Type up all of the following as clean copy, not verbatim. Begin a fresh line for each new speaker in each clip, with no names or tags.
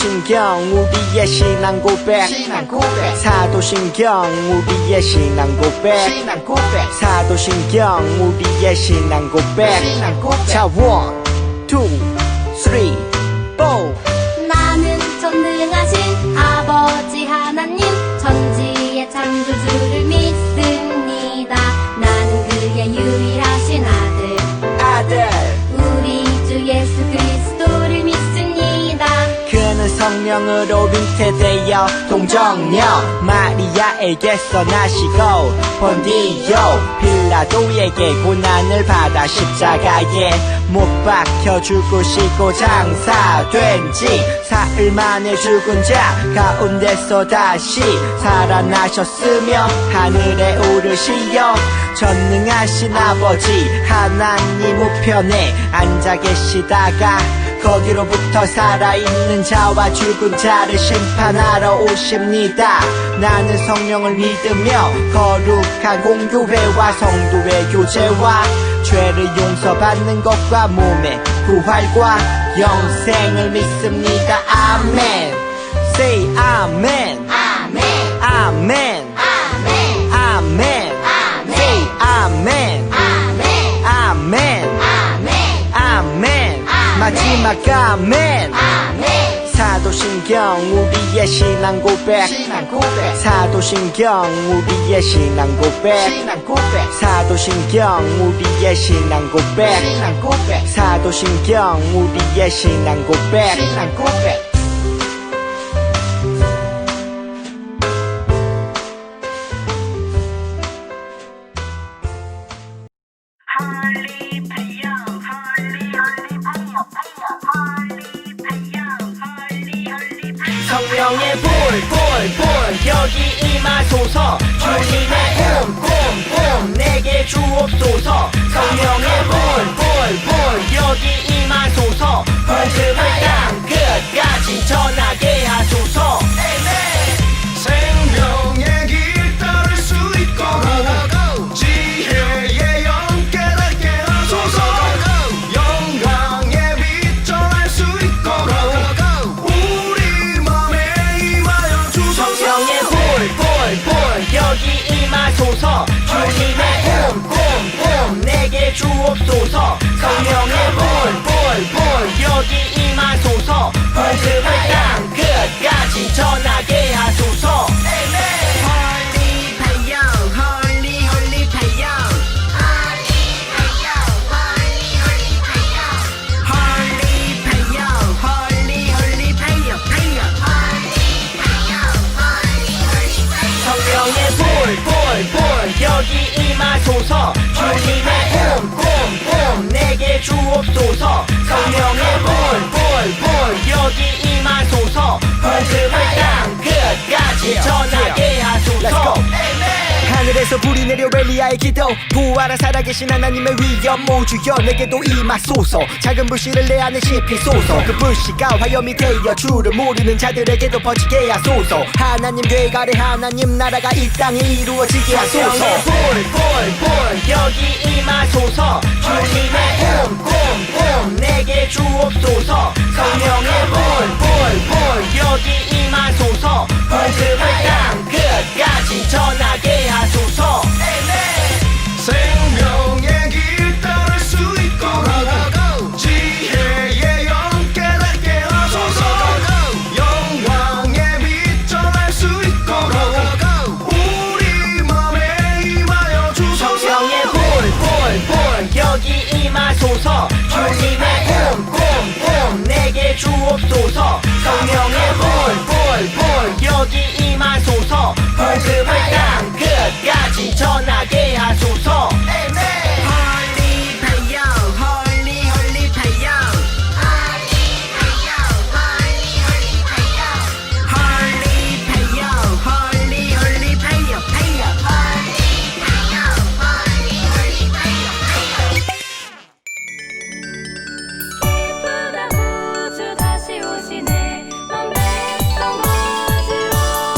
사도신경 우리의 신앙 고백 사도신경 우리의 신앙 고백 사도신경 우리의 신앙 고백 자 1, 2, 3, 4
나는 전능하신 아버지 하나님 천지의 창조주를 믿습니다. 나는 그의 유일하신 아들 우리 주 예수 그리스도를 믿습니다.
그는 성령으로 잉태되어 동정녀 마리아에게서 나시고 본디오 빌라도에게 고난을 받아 십자가에 못 박혀 죽으시고 장사된 지 사흘 만에 죽은 자 가운데서 다시 살아나셨으며 하늘에 오르시어 전능하신 아버지 하나님 우편에 앉아 계시다가 거기로부터 살아있는 자와 죽은 자를 심판하러 오십니다. 나는 성령을 믿으며 거룩한 공교회와 성도의 교제와 죄를 용서받는 것과 몸의 부활과 영생을 믿습니다. 아멘. Say 아멘.
아멘
아멘.
아멘
아멘. Say 아멘.
아멘
아멘.
아멘
아멘. 마지막 아멘.
아멘
사도신경 우리의 신앙 고백 사도신경 우리의 신앙 고백 사도신경 우리의 신앙 고백 사도신경 우리의 신앙 고백 성령의 불 여기 임하소서 주님의 뿜 내게 주옵소서 성령의 불 여기 임하소서 복음을 땅 끝까지 전하게 하소서
생명의 길 따를 수 있고 지혜의 영 깨닫게 하소서 영광의 빛 전할 수 있고 우리 맘에 임하여 주소서
성령의 불 여기 임하소서 주님의 뿜 내게 주옵소서 성령의 불 여기 임하소서 복음을 땅 끝까지 전하게 하소서 성령의 불 여기 임하소서 주님의 뿜 내게 주옵소서 성령의 불 여기 임하소서 복음을 땅 끝까지 전하게 하소서 하늘에서 불이 내려 엘리야의 기도 부활한 살아계신 하나님의 위엄 모주여 내게도 임하소서 작은 불씨를 내 안에 씹히소서 그 불씨가 화염이 되어 주를 모르는 자들에게도 퍼지게 하소서 하나님 계획 아래 하나님 나라가 이 땅에 이루어지게 하소서 불 여기 임하소서 주님의 뿜 내게 주옵소서 성령의 불 여기 임하소서 복음을 땅 끝까지 전하게 하소서
생명의 길 따를 수 있고 지혜의 영 깨닫게 하소서 영광의 빛 전할 수 있고 우리 맘에 임하여 주소서
성령의 불 여기 임하소서 주님의 뿜 내게 주옵소서 성령의 불 여기 임하소서 복음을 땅 끝까지 전하게 하소서
예쁘다 구주 다시 오시네 넌 뱃속 맞으러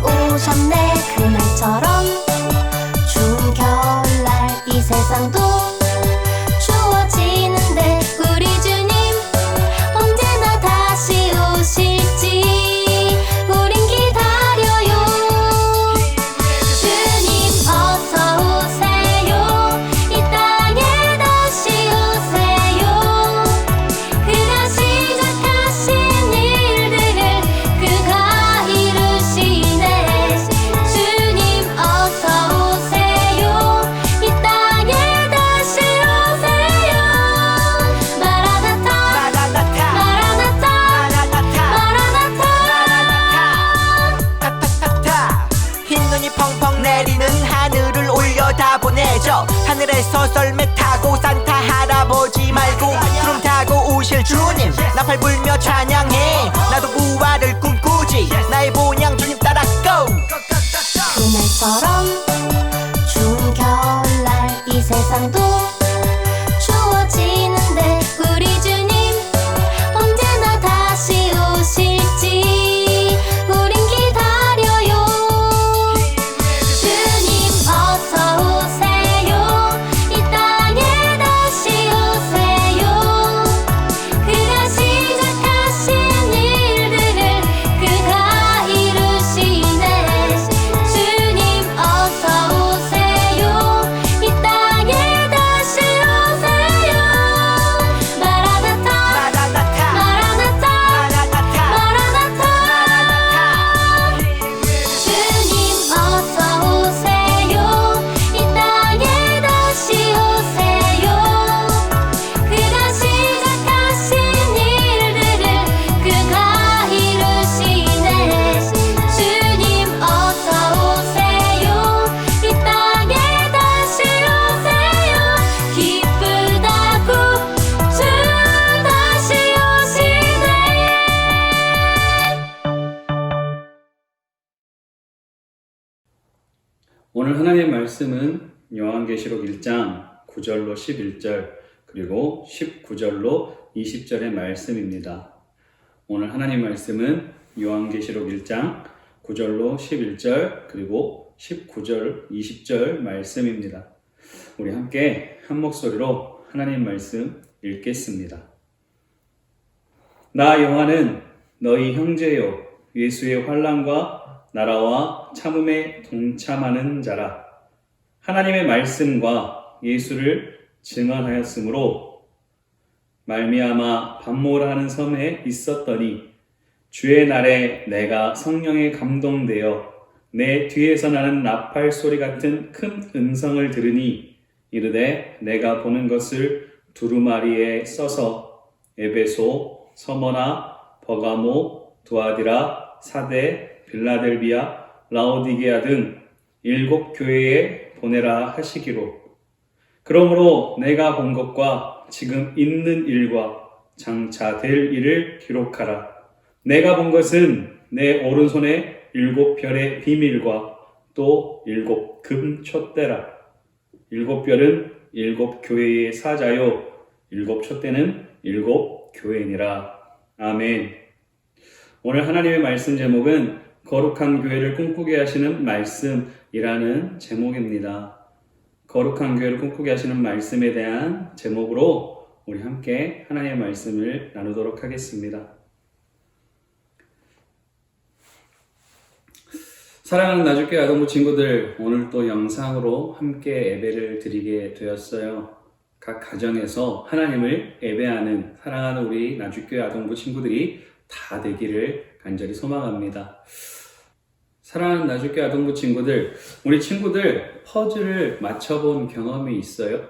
오셨네. 그날처럼 추운 겨울날 이 세상도 추워지는데 우리 주님 언제나 다시 오실지 우린 기다려요. 주님 어서 오세요. 이 땅에 다시 오세요. 그가 시작하신 일들을 그가 이루시네. 주님 어서 오세요. 이 땅에 다시 오세요. 마라나타 마라나타 마라나타.
타타타타 흰눈이 펑펑 내리는 하늘을 올려다보내죠. 하늘에서 썰매 타고 산타 할아버지 말고 구름 타고 오실 주님 나팔 불며 찬양해. 나도 부활을 꿈꾸지 나의 본향 주님 따라 go.
그날처럼 추운 겨울날 이 세상도 추워지는데 우리 주님 언제나 다시 오실지 우린 기다려요. 주님 어서 오세요. 이 땅에 다시 오세요. 그가 시작하신 일들을 그가 이루시네. 주님 어서 오세요. 이 땅에 다시 오세요. 마라나타
마라나타
마라나타
마라나타
마라나타. 주님 어서 오세요. 이 땅에 다시 오세요. 그가 시작하신 일들을 그가 이루시네. 주님 어서 오세요. 이 땅에 다시 오세요. 기쁘다고 주 다시 오시네.
오늘 하나님의 말씀은 요한계시록 1장 9절로 11절 그리고 19절로 20절의 말씀입니다. 오늘 하나님 말씀은 요한계시록 1장 9절로 11절 그리고 19절 20절 말씀입니다. 우리 함께 한 목소리로 하나님 말씀 읽겠습니다. 나 요한은 너희 형제요 예수의 환난과 나라와 참음에 동참하는 자라. 하나님의 말씀과 예수를 증언하였으므로 말미암아 반모라는 섬에 있었더니 주의 날에 내가 성령에 감동되어 내 뒤에서 나는 나팔 소리 같은 큰 음성을 들으니 이르되 내가 보는 것을 두루마리에 써서 에베소, 서머나, 버가모, 두아디라, 사데, 빌라델비아, 라오디게아 등 7 교회에 보내라 하시기로. 그러므로 내가 본 것과 지금 있는 일과 장차 될 일을 기록하라. 내가 본 것은 내 오른손에 7 별의 비밀과 또 7 금 촛대라. 7 별은 7 교회의 사자요 7 촛대는 7 교회니라. 아멘. 오늘 하나님의 말씀 제목은 거룩한 교회를 꿈꾸게 하시는 말씀이라는 제목입니다. 거룩한 교회를 꿈꾸게 하시는 말씀에 대한 제목으로 우리 함께 하나님의 말씀을 나누도록 하겠습니다. 사랑하는 나주교회 아동부 친구들, 오늘 또 영상으로 함께 예배를 드리게 되었어요. 각 가정에서 하나님을 예배하는 사랑하는 우리 나주교회 아동부 친구들이 다 되기를 간절히 소망합니다. 사랑하는 나주교회 아동부 친구들, 우리 친구들 퍼즐을 맞춰본 경험이 있어요?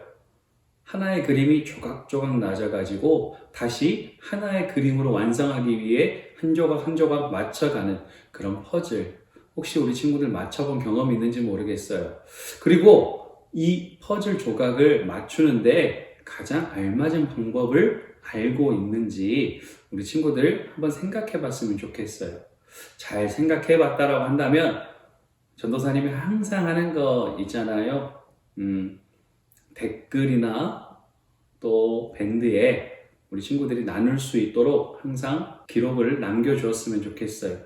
하나의 그림이 조각조각 낮아가지고 다시 하나의 그림으로 완성하기 위해 한 조각 한 조각 맞춰가는 그런 퍼즐, 혹시 우리 친구들 맞춰본 경험이 있는지 모르겠어요. 그리고 이 퍼즐 조각을 맞추는데 가장 알맞은 방법을 알고 있는지 우리 친구들 한번 생각해 봤으면 좋겠어요. 잘 생각해 봤다라고 한다면 전도사님이 항상 하는 거 있잖아요. 댓글이나 또 밴드에 우리 친구들이 나눌 수 있도록 항상 기록을 남겨주었으면 좋겠어요.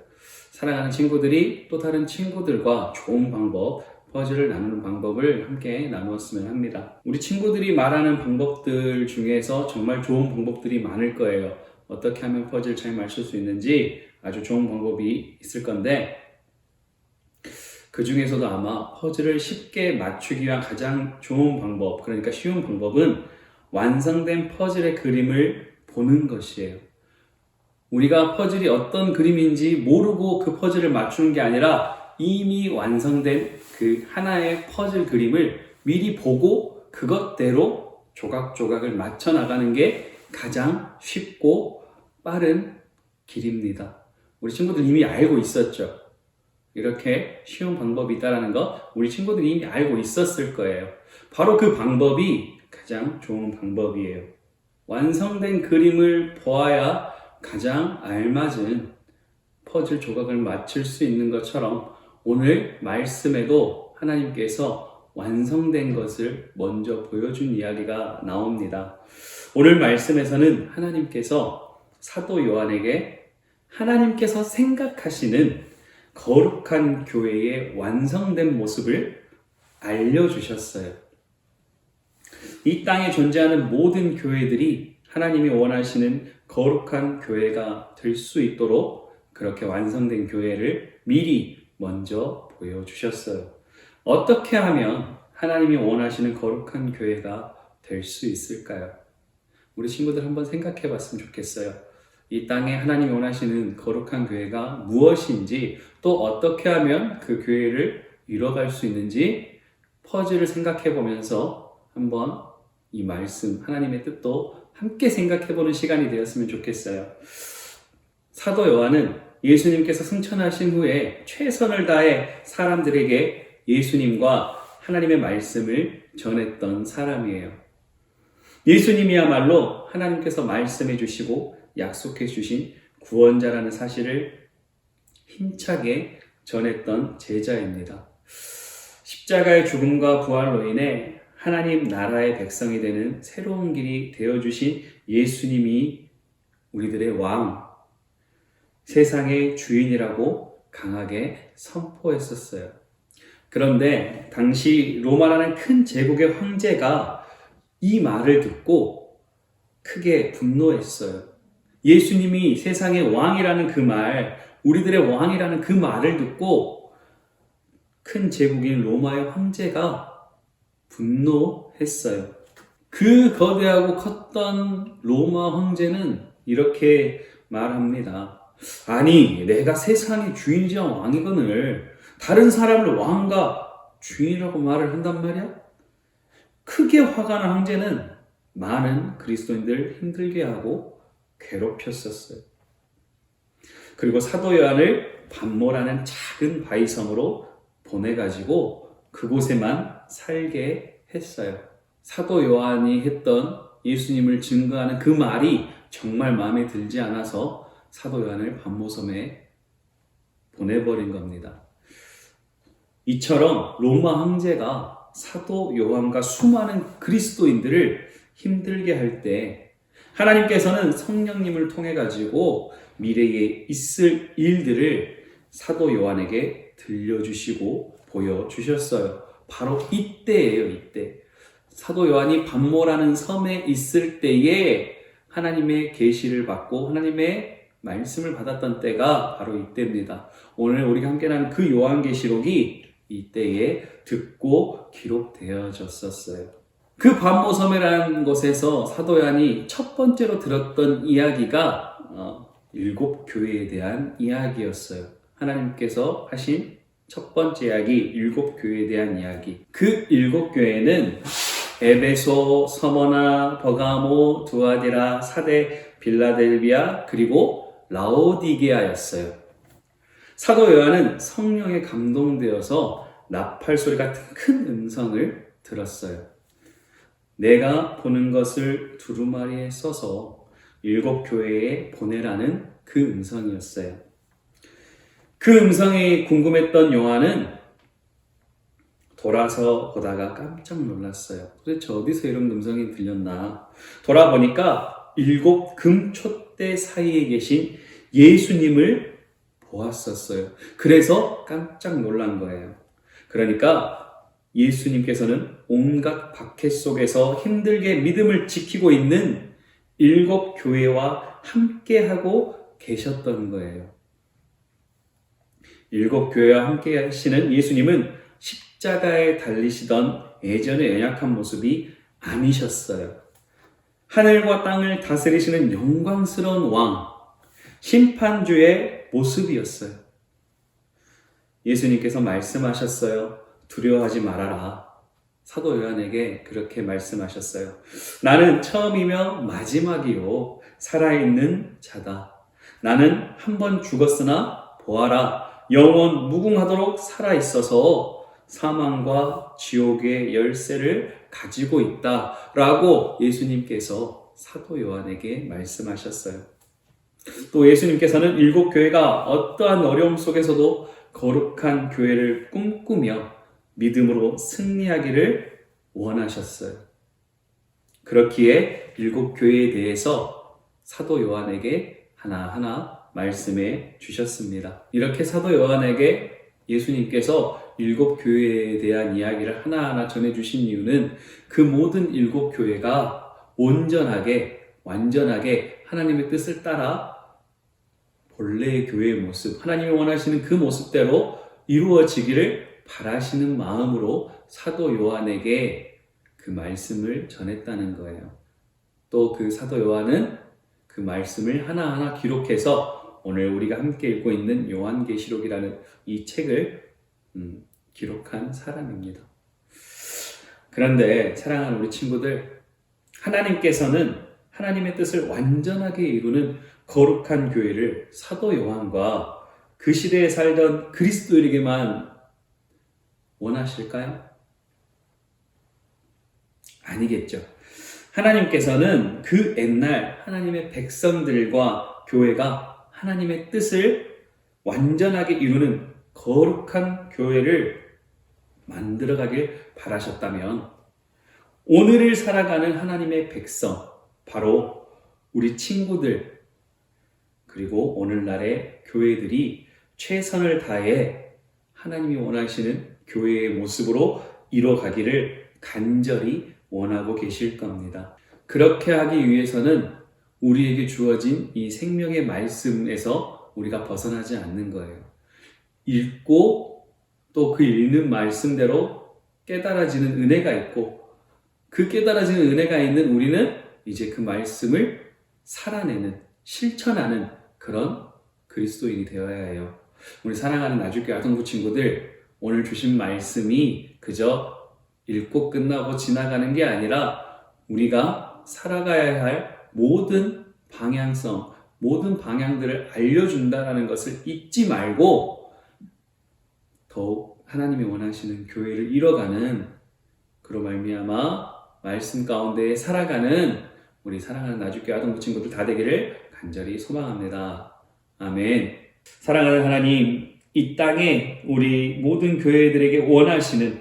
사랑하는 친구들이 또 다른 친구들과 좋은 방법, 퍼즐을 나누는 방법을 함께 나누었으면 합니다. 우리 친구들이 말하는 방법들 중에서 정말 좋은 방법들이 많을 거예요. 어떻게 하면 퍼즐 잘 맞출 수 있는지 아주 좋은 방법이 있을 건데, 그 중에서도 아마 퍼즐을 쉽게 맞추기 위한 가장 좋은 방법, 그러니까 쉬운 방법은 완성된 퍼즐의 그림을 보는 것이에요. 우리가 퍼즐이 어떤 그림인지 모르고 그 퍼즐을 맞추는 게 아니라 이미 완성된 그 하나의 퍼즐 그림을 미리 보고 그것대로 조각조각을 맞춰 나가는 게 가장 쉽고 빠른 길입니다. 우리 친구들 이미 알고 있었죠? 이렇게 쉬운 방법이 있다는 거 우리 친구들이 이미 알고 있었을 거예요. 바로 그 방법이 가장 좋은 방법이에요. 완성된 그림을 보아야 가장 알맞은 퍼즐 조각을 맞출 수 있는 것처럼 오늘 말씀에도 하나님께서 완성된 것을 먼저 보여준 이야기가 나옵니다. 오늘 말씀에서는 하나님께서 사도 요한에게 하나님께서 생각하시는 거룩한 교회의 완성된 모습을 알려주셨어요. 이 땅에 존재하는 모든 교회들이 하나님이 원하시는 거룩한 교회가 될 수 있도록 그렇게 완성된 교회를 미리 먼저 보여주셨어요. 어떻게 하면 하나님이 원하시는 거룩한 교회가 될 수 있을까요? 우리 친구들 한번 생각해 봤으면 좋겠어요. 이 땅에 하나님이 원하시는 거룩한 교회가 무엇인지, 또 어떻게 하면 그 교회를 이뤄갈 수 있는지 퍼즐을 생각해 보면서 한번 이 말씀, 하나님의 뜻도 함께 생각해 보는 시간이 되었으면 좋겠어요. 사도 요한은 예수님께서 승천하신 후에 최선을 다해 사람들에게 예수님과 하나님의 말씀을 전했던 사람이에요. 예수님이야말로 하나님께서 말씀해 주시고 약속해 주신 구원자라는 사실을 힘차게 전했던 제자입니다. 십자가의 죽음과 부활로 인해 하나님 나라의 백성이 되는 새로운 길이 되어주신 예수님이 우리들의 왕, 세상의 주인이라고 강하게 선포했었어요. 그런데 당시 로마라는 큰 제국의 황제가 이 말을 듣고 크게 분노했어요. 예수님이 세상의 왕이라는 그 말, 우리들의 왕이라는 그 말을 듣고 큰 제국인 로마의 황제가 분노했어요. 그 거대하고 컸던 로마 황제는 이렇게 말합니다. 아니, 내가 세상의 주인이자 왕이거늘 다른 사람을 왕과 주인이라고 말을 한단 말이야? 크게 화가 난 황제는 많은 그리스도인들 힘들게 하고 괴롭혔었어요. 그리고 사도 요한을 반모라는 작은 바위섬으로 보내가지고 그곳에만 살게 했어요. 사도 요한이 했던 예수님을 증거하는 그 말이 정말 마음에 들지 않아서 사도 요한을 반모섬에 보내버린 겁니다. 이처럼 로마 황제가 사도 요한과 수많은 그리스도인들을 힘들게 할 때 하나님께서는 성령님을 통해 가지고 미래에 있을 일들을 사도 요한에게 들려주시고 보여주셨어요. 바로 이때예요, 이때. 사도 요한이 반모라는 섬에 있을 때에 하나님의 계시를 받고 하나님의 말씀을 받았던 때가 바로 이때입니다. 오늘 우리가 함께 나눈 그 요한계시록이 이때에 듣고 기록되어졌었어요. 그 반모섬이라는 곳에서 사도 요한이 첫 번째로 들었던 이야기가 7 교회에 대한 이야기였어요. 하나님께서 하신 첫 번째 이야기, 7 교회에 대한 이야기. 그 7 교회는 에베소, 서머나, 버가모, 두아디라, 사데, 빌라델비아, 그리고 라오디게아였어요. 사도 요한은 성령에 감동되어서 나팔소리 같은 큰 음성을 들었어요. 내가 보는 것을 두루마리에 써서 7 교회에 보내라는 그 음성이었어요. 그 음성이 궁금했던 요한은 돌아서 보다가 깜짝 놀랐어요. 도대체 어디서 이런 음성이 들렸나? 돌아보니까 7 금촛대 사이에 계신 예수님을 보았었어요. 그래서 깜짝 놀란 거예요. 그러니까 예수님께서는 온갖 박해 속에서 힘들게 믿음을 지키고 있는 7 교회와 함께하고 계셨던 거예요. 7 교회와 함께 하시는 예수님은 십자가에 달리시던 예전의 연약한 모습이 아니셨어요. 하늘과 땅을 다스리시는 영광스러운 왕, 심판주의 모습이었어요. 예수님께서 말씀하셨어요. 두려워하지 말아라. 사도 요한에게 그렇게 말씀하셨어요. 나는 처음이며 마지막이요 살아있는 자다. 나는 한 번 죽었으나 보아라. 영원 무궁하도록 살아있어서 사망과 지옥의 열쇠를 가지고 있다 라고 예수님께서 사도 요한에게 말씀하셨어요. 또 예수님께서는 7 교회가 어떠한 어려움 속에서도 거룩한 교회를 꿈꾸며 믿음으로 승리하기를 원하셨어요. 그렇기에 7 교회에 대해서 사도 요한에게 하나하나 말씀해 주셨습니다. 이렇게 사도 요한에게 예수님께서 7 교회에 대한 이야기를 하나하나 전해주신 이유는 그 모든 7 교회가 온전하게 완전하게 하나님의 뜻을 따라 본래의 교회의 모습, 하나님이 원하시는 그 모습대로 이루어지기를 바라시는 마음으로 사도 요한에게 그 말씀을 전했다는 거예요. 또 그 사도 요한은 그 말씀을 하나하나 기록해서 오늘 우리가 함께 읽고 있는 요한계시록이라는 이 책을 기록한 사람입니다. 그런데 사랑하는 우리 친구들, 하나님께서는 하나님의 뜻을 완전하게 이루는 거룩한 교회를 사도 요한과 그 시대에 살던 그리스도인에게만 원하실까요? 아니겠죠. 하나님께서는 그 옛날 하나님의 백성들과 교회가 하나님의 뜻을 완전하게 이루는 거룩한 교회를 만들어가길 바라셨다면 오늘을 살아가는 하나님의 백성, 바로 우리 친구들 그리고 오늘날의 교회들이 최선을 다해 하나님이 원하시는 교회의 모습으로 이뤄가기를 간절히 원하고 계실 겁니다. 그렇게 하기 위해서는 우리에게 주어진 이 생명의 말씀에서 우리가 벗어나지 않는 거예요. 읽고 또 그 읽는 말씀대로 깨달아지는 은혜가 있고 그 깨달아지는 은혜가 있는 우리는 이제 그 말씀을 살아내는, 실천하는 그런 그리스도인이 되어야 해요. 우리 사랑하는 나주교회 아동부 친구들, 오늘 주신 말씀이 그저 읽고 끝나고 지나가는 게 아니라 우리가 살아가야 할 모든 방향성, 모든 방향들을 알려준다는 것을 잊지 말고 더욱 하나님이 원하시는 교회를 이뤄가는, 그로 말미암아 말씀 가운데 살아가는 우리 사랑하는 나주교회 아동부 친구들 다 되기를 간절히 소망합니다. 아멘. 사랑하는 하나님, 이 땅에 우리 모든 교회들에게 원하시는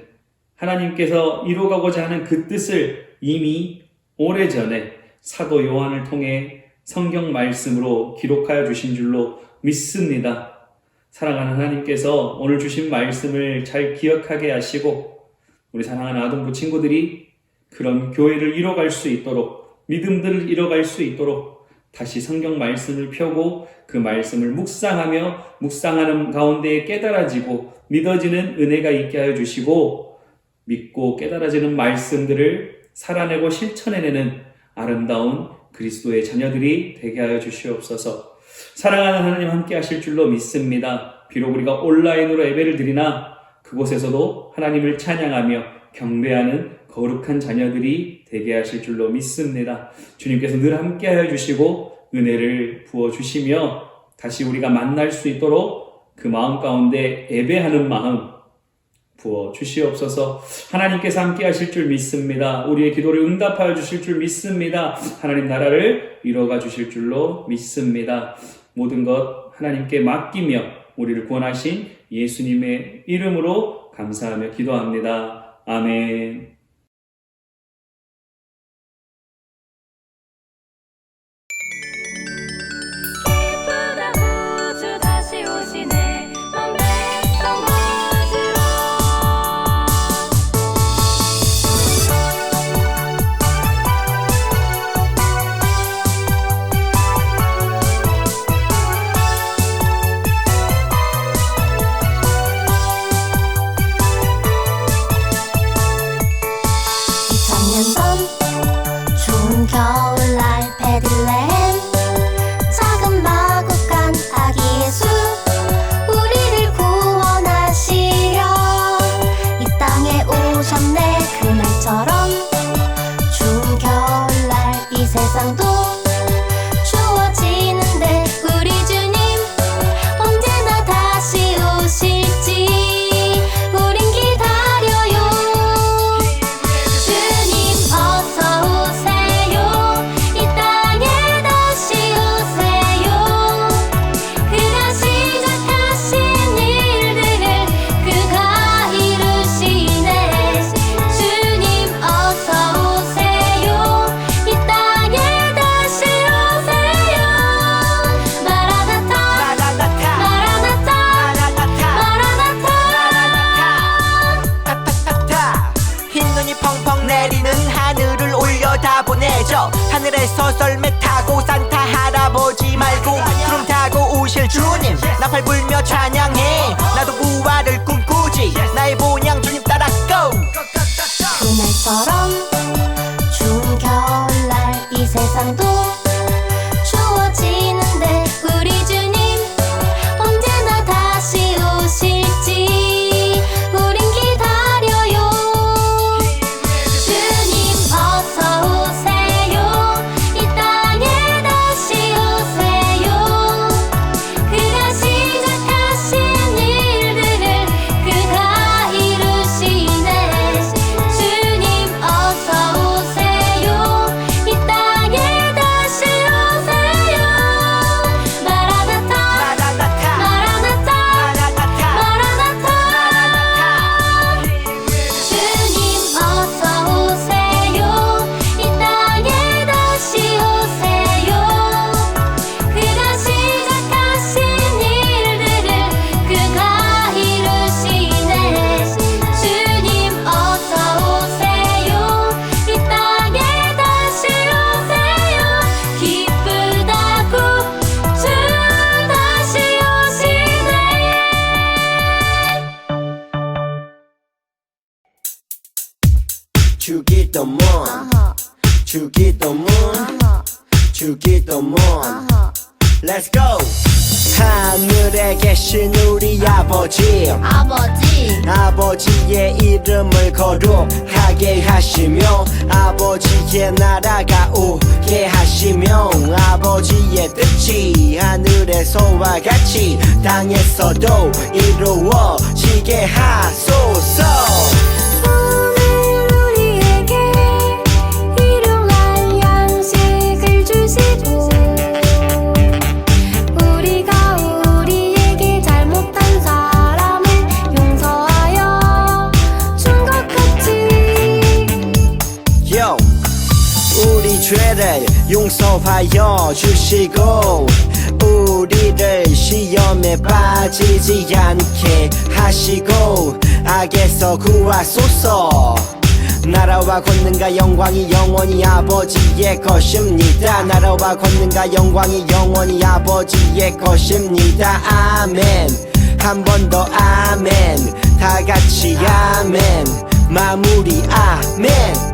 하나님께서 이루어가고자 하는 그 뜻을 이미 오래전에 사도 요한을 통해 성경 말씀으로 기록하여 주신 줄로 믿습니다. 사랑하는 하나님께서 오늘 주신 말씀을 잘 기억하게 하시고 우리 사랑하는 아동부 친구들이 그런 교회를 이뤄갈 수 있도록, 믿음들을 이뤄갈 수 있도록 다시 성경 말씀을 펴고 그 말씀을 묵상하는 가운데 깨달아지고 믿어지는 은혜가 있게 하여 주시고 믿고 깨달아지는 말씀들을 살아내고 실천해내는 아름다운 그리스도의 자녀들이 되게 하여 주시옵소서. 사랑하는 하나님 함께 하실 줄로 믿습니다. 비록 우리가 온라인으로 예배를 드리나 그곳에서도 하나님을 찬양하며 경배하는 거룩한 자녀들이 되게 하실 줄로 믿습니다. 주님께서 늘 함께 하여 주시고 은혜를 부어주시며 다시 우리가 만날 수 있도록 그 마음 가운데 예배하는 마음 부어 주시옵소서. 하나님께서 함께 하실 줄 믿습니다. 우리의 기도를 응답하여 주실 줄 믿습니다. 하나님 나라를 이뤄가 주실 줄로 믿습니다. 모든 것 하나님께 맡기며 우리를 구원하신 예수님의 이름으로 감사하며 기도합니다. 아멘.
기쁘다 우주 다시 오신
내리는 하늘을 올려 다 보내줘. 하늘에서 썰매 타고 산타 할아버지 말고 구름 타고 오실 주님 나팔 불며 찬양해. 나도 부활을 꿈꾸지 나의 본향 주님 따라 go.
그날처럼 추운 겨울날 이 세상도 추워지는데 우리 주님 언제나 다시 오실지 우린 기다려요. 주님 어서 오세요. 이 땅에 다시 오세요. 그가 시작하신 일들을 그가 이루시네. 주님 어서 오세요. 이 땅에 다시 오세요. 마라나타
마라나타
마라나타
마라나타
마라나타. 주님 어서 오세요. 이 땅에 다시 오세요. 그가 시작하신 일들을 그가 이루시네. 주님 어서 오세요. 이 땅에 다시 오세요. 기쁘다고 주 다시 오시네.
주기도문 주기도문 주기도문 Let's go. 하늘에 계신 우리 아버지 아버지의 이름을 거룩하게 하시며 아버지의 나라가 오게 하시며 아버지의 뜻이 하늘에서와 같이 땅에서도 이루어지게 하소서.
오늘 우리에게 일용할 양식을 주시고 우리가 우리에게 잘못한 사람을 용서하여 준 것 같이
Yo. 우리 죄를 용서하여 주시고 우리를 시험에 빠지지 않게 하시고 악에서 구하소서. 나라와 권능과 영광이 영원히 아버지의 것입니다. 나라와 권능과 영광이 영원히 아버지의 것입니다. 아멘. 한 번 더 아멘. 다 같이 아멘. 마무리 아멘.